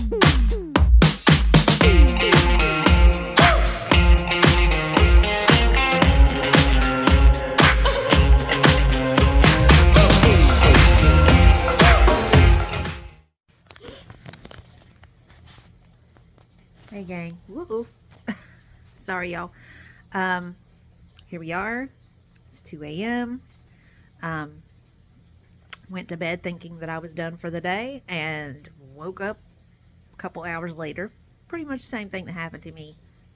Hey gang, woo! Sorry y'all. Here we are. It's 2 a.m. Um, went to bed thinking that I was done for the day and woke up a couple hours later. Pretty much the same thing that happened to me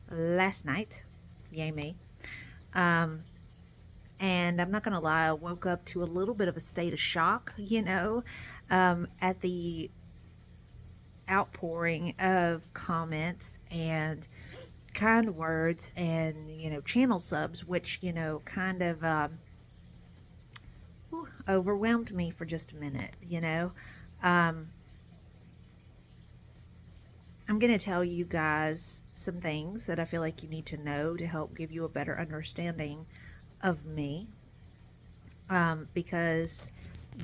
last night. Yay me. Um, and I'm not gonna lie, I woke up to a little bit of a state of shock, at the outpouring of comments and kind words and channel subs, which kind of overwhelmed me for just a minute. um, I'm gonna tell you guys some things that I feel like you need to know to help give you a better understanding of me, because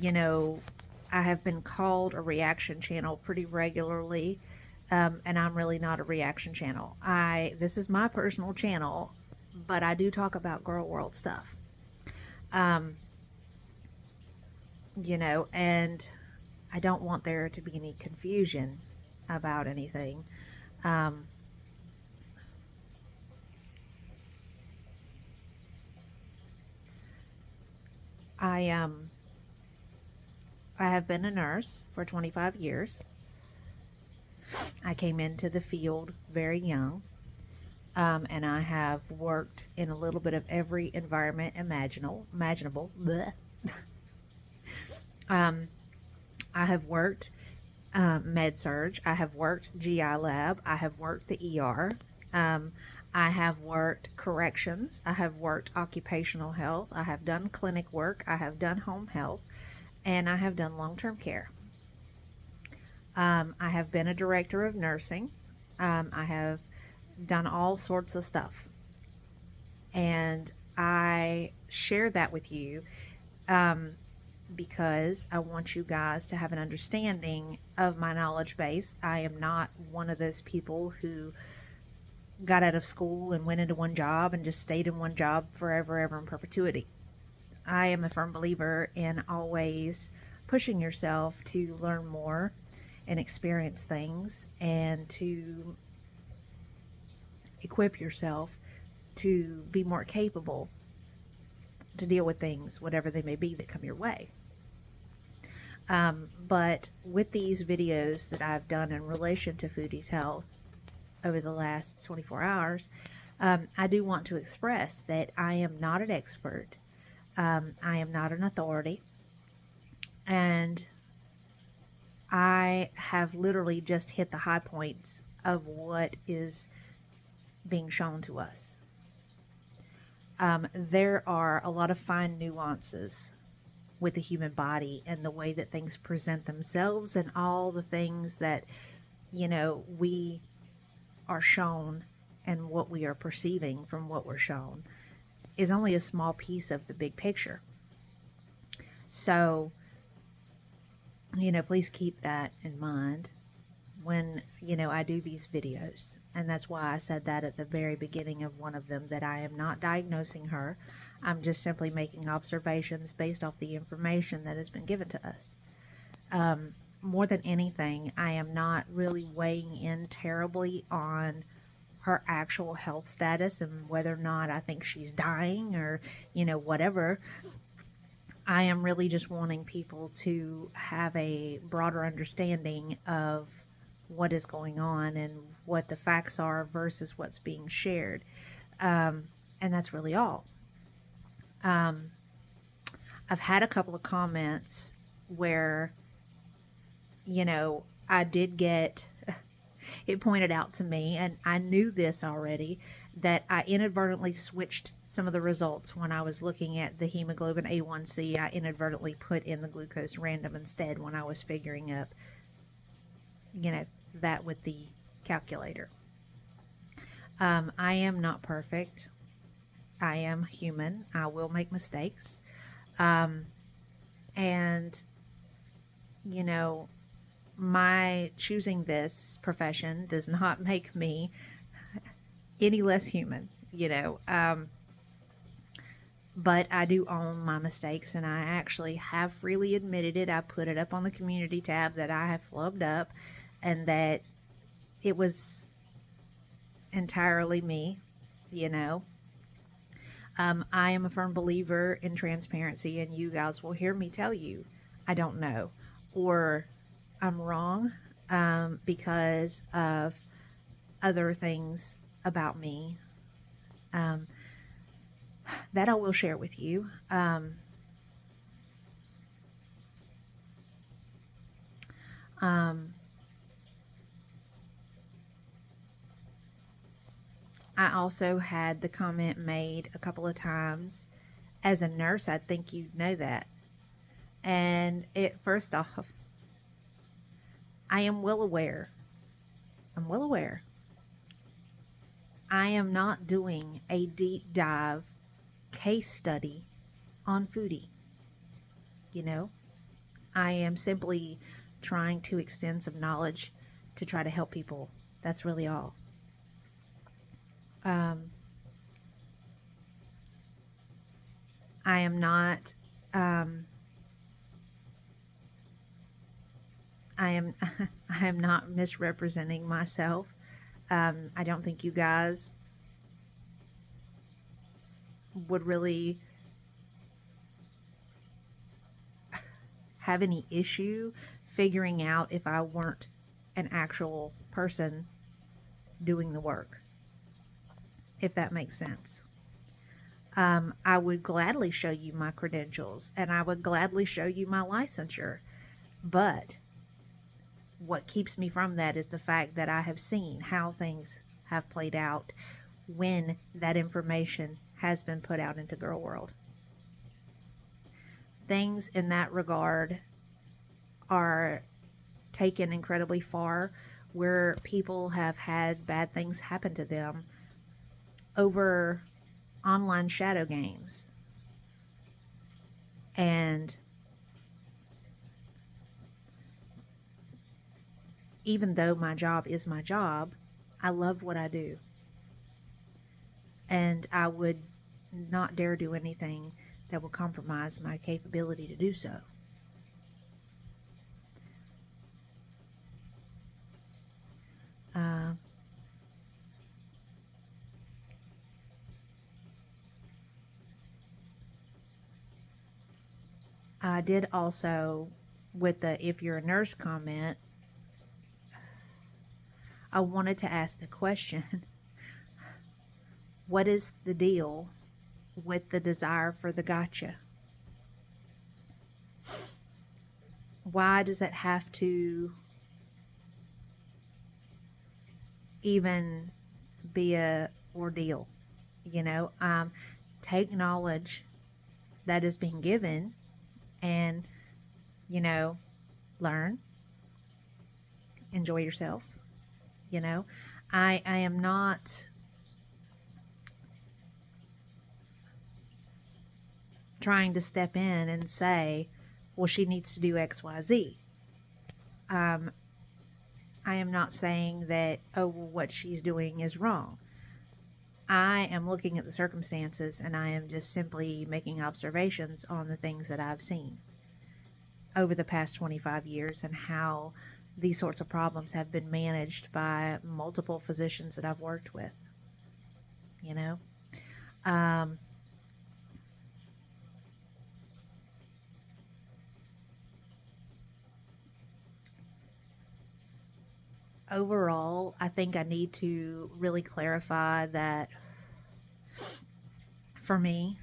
you know I have been called a reaction channel pretty regularly. And I'm really not a reaction channel. This is my personal channel, but I do talk about girl world stuff. Um, and I don't want there to be any confusion about anything. Um, I I have been a nurse for 25 years. I came into the field very young, and I have worked in a little bit of every environment imaginable. Bleh. Um, I have worked med surge. I have worked GI lab. I have worked the ER. Um, I have worked corrections. I have worked occupational health. I have done clinic work. I have done home health. And I have done long term care. I have been a director of nursing. I have done all sorts of stuff. And I share that with you, um, because I want you guys to have an understanding of my knowledge base. I am not one of those people who got out of school and went into one job and just stayed in one job forever, ever in perpetuity. I am a firm believer in always pushing yourself to learn more and experience things and to equip yourself to be more capable to deal with things, whatever they may be that come your way. But with these videos that I've done in relation to Foodie's health over the last 24 hours, I do want to express that I am not an expert. I am not an authority. And I have literally just hit the high points of what is being shown to us. There are a lot of fine nuances with the human body and the way that things present themselves and all the things that, we are shown and what we are perceiving from what we're shown is only a small piece of the big picture. So, please keep that in mind when, I do these videos. And that's why I said that at the very beginning of one of them, that I am not diagnosing her. I'm just simply making observations based off the information that has been given to us. More than anything, I am not really weighing in terribly on her actual health status and whether or not I think she's dying or, whatever. I am really just wanting people to have a broader understanding of what is going on and what the facts are versus what's being shared. And that's really all. I've had a couple of comments where, I did get it pointed out to me, and I knew this already, that I inadvertently switched some of the results when I was looking at the hemoglobin A1C. I inadvertently put in the glucose random instead when I was figuring up, that with the calculator. I am not perfect. I am human. I will make mistakes. And, my choosing this profession does not make me any less human, but I do own my mistakes, and I actually have freely admitted it. I put it up on the community tab that I have flubbed up and that it was entirely me, you know. I am a firm believer in transparency, and you guys will hear me tell you I don't know, or I'm wrong, because of other things about me, um, that I will share with you. Um, I also had the comment made a couple of times. As a nurse, I think you know that. And first off, I am well aware. I'm well aware. I am not doing a deep dive case study on foodie. You know, I am simply trying to extend some knowledge to try to help people. That's really all. Um, I am not. Um, I am. I am not misrepresenting myself. I don't think you guys would really have any issue figuring out if I weren't an actual person doing the work, if that makes sense. I would gladly show you my credentials and I would gladly show you my licensure. But what keeps me from that is the fact that I have seen how things have played out when that information has been put out into girl world. Things in that regard are taken incredibly far, where people have had bad things happen to them over online shadow games. And even though my job is my job, I love what I do. And I would not dare do anything that would compromise my capability to do so. Uh, I did also, with the if you're a nurse comment, I wanted to ask the question, what is the deal with the desire for the gotcha? Why does it have to even be a ordeal? Take knowledge that is being given and, you know, learn, enjoy yourself. I am not trying to step in and say, well, she needs to do XYZ. I am not saying that, oh, well, what she's doing is wrong. I am looking at the circumstances and I am just simply making observations on the things that I've seen over the past 25 years and how these sorts of problems have been managed by multiple physicians that I've worked with. Um, overall, I think I need to really clarify that for me,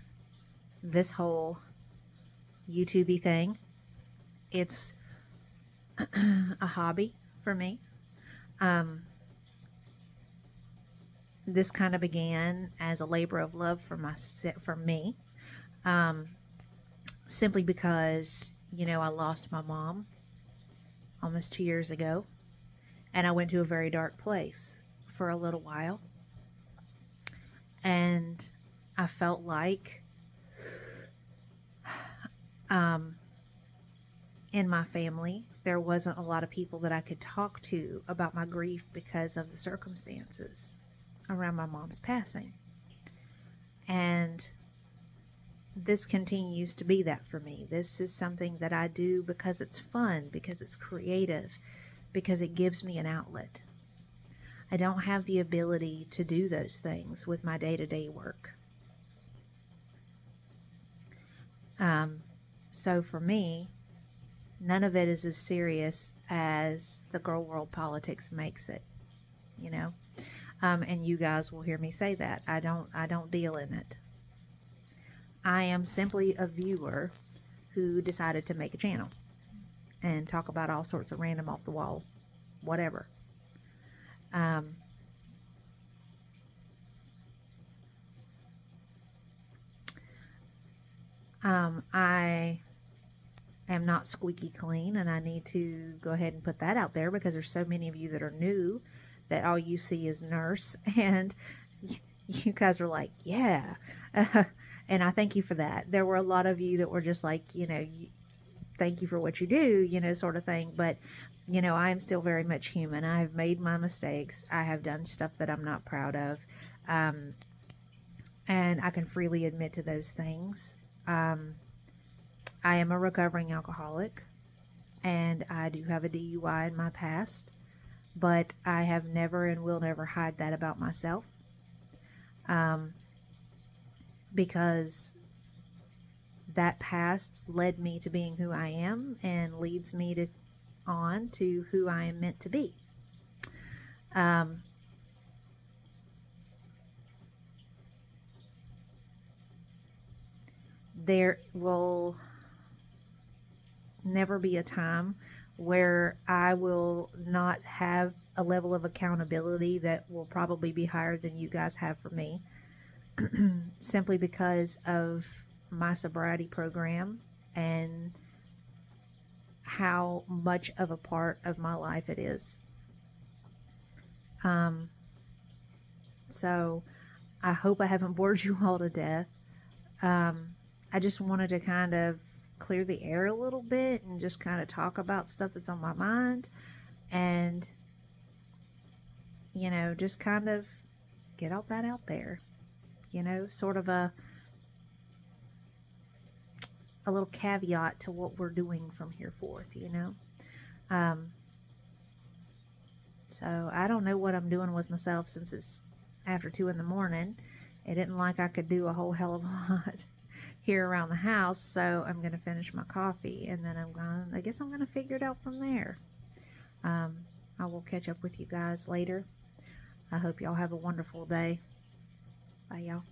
this whole YouTubey thing, it's a hobby for me. This kind of began as a labor of love for me, simply because I lost my mom almost 2 years ago, and I went to a very dark place for a little while, and I felt like in my family, there wasn't a lot of people that I could talk to about my grief because of the circumstances around my mom's passing. And this continues to be that for me. This is something that I do because it's fun, because it's creative, because it gives me an outlet. I don't have the ability to do those things with my day-to-day work. So for me, none of it is as serious as the girl world politics makes it, you know. And you guys will hear me say that. I don't deal in it. I am simply a viewer who decided to make a channel and talk about all sorts of random off the wall, whatever. I am not squeaky clean, and I need to go ahead and put that out there because there's so many of you that are new that all you see is nurse, and you guys are like, yeah. And I thank you for that. There were a lot of you that were just like, thank you for what you do, sort of thing. But, I am still very much human. I have made my mistakes. I have done stuff that I'm not proud of. And I can freely admit to those things. I am a recovering alcoholic, and I do have a DUI in my past, but I have never and will never hide that about myself. Because that past led me to being who I am and leads me on to who I am meant to be. There will never be a time where I will not have a level of accountability that will probably be higher than you guys have for me. Simply because of my sobriety program and how much of a part of my life it is. So I hope I haven't bored you all to death. I just wanted to kind of clear the air a little bit and just kind of talk about stuff that's on my mind and, just kind of get all that out there. Sort of a little caveat to what we're doing from here forth, So I don't know what I'm doing with myself since it's after 2 in the morning. It isn't like I could do a whole hell of a lot here around the house, so I'm going to finish my coffee, and then I guess I'm going to figure it out from there. I will catch up with you guys later. I hope y'all have a wonderful day. Bye, y'all.